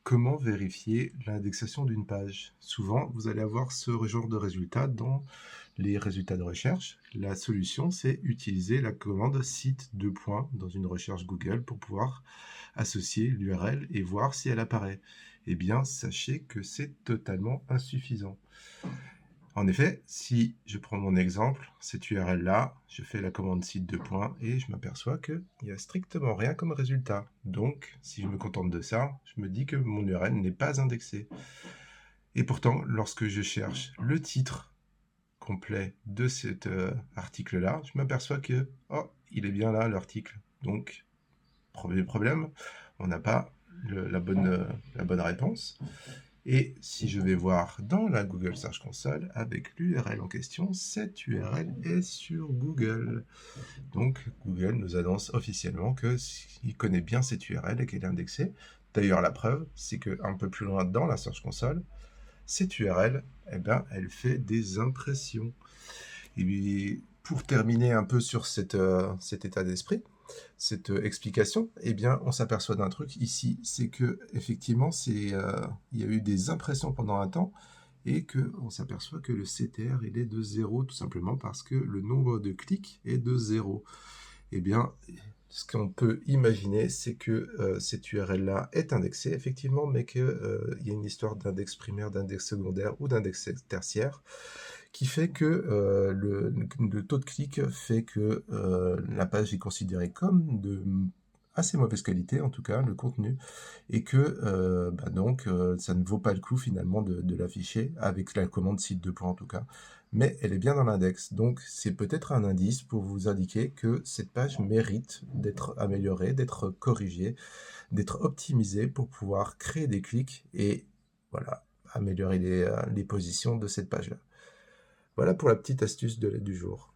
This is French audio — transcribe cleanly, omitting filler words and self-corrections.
Comment vérifier l'indexation d'une page? Souvent, vous allez avoir ce genre de résultat dans les résultats de recherche. La solution, c'est utiliser la commande site deux points dans une recherche Google pour pouvoir associer l'URL et voir si elle apparaît. Eh bien, sachez que c'est totalement insuffisant. En effet, si je prends mon exemple, cette URL-là, je fais la commande site deux points et je m'aperçois qu'il n'y a strictement rien comme résultat. Donc, si je me contente de ça, je me dis que mon URL n'est pas indexée. Et pourtant, lorsque je cherche le titre complet de cet article-là, je m'aperçois que, oh, il est bien là, l'article. Donc, premier problème, on n'a pas la bonne réponse. Et si je vais voir dans la Google Search Console avec l'URL en question, cette URL est sur Google. Donc Google nous annonce officiellement qu'il connaît bien cette URL et qu'elle est indexée. D'ailleurs, la preuve, c'est qu'un peu plus loin dans la Search Console, cette URL, eh ben, elle fait des impressions. Et puis, pour terminer un peu sur cet état d'esprit, cette explication, eh bien, on s'aperçoit d'un truc ici, c'est que effectivement, il y a eu des impressions pendant un temps et que on s'aperçoit que le CTR il est de 0 tout simplement parce que le nombre de clics est de 0. Eh bien, ce qu'on peut imaginer, c'est que cette URL-là est indexée, effectivement, mais qu'il y a une histoire d'index primaire, d'index secondaire ou d'index tertiaire qui fait que le taux de clic fait que la page est considérée comme de assez mauvaise qualité, en tout cas, le contenu, et que ça ne vaut pas le coup finalement de l'afficher avec la commande site de points en tout cas, mais elle est bien dans l'index, donc c'est peut-être un indice pour vous indiquer que cette page mérite d'être améliorée, d'être corrigée, d'être optimisée pour pouvoir créer des clics et voilà, améliorer les positions de cette page-là. Voilà pour la petite astuce du jour.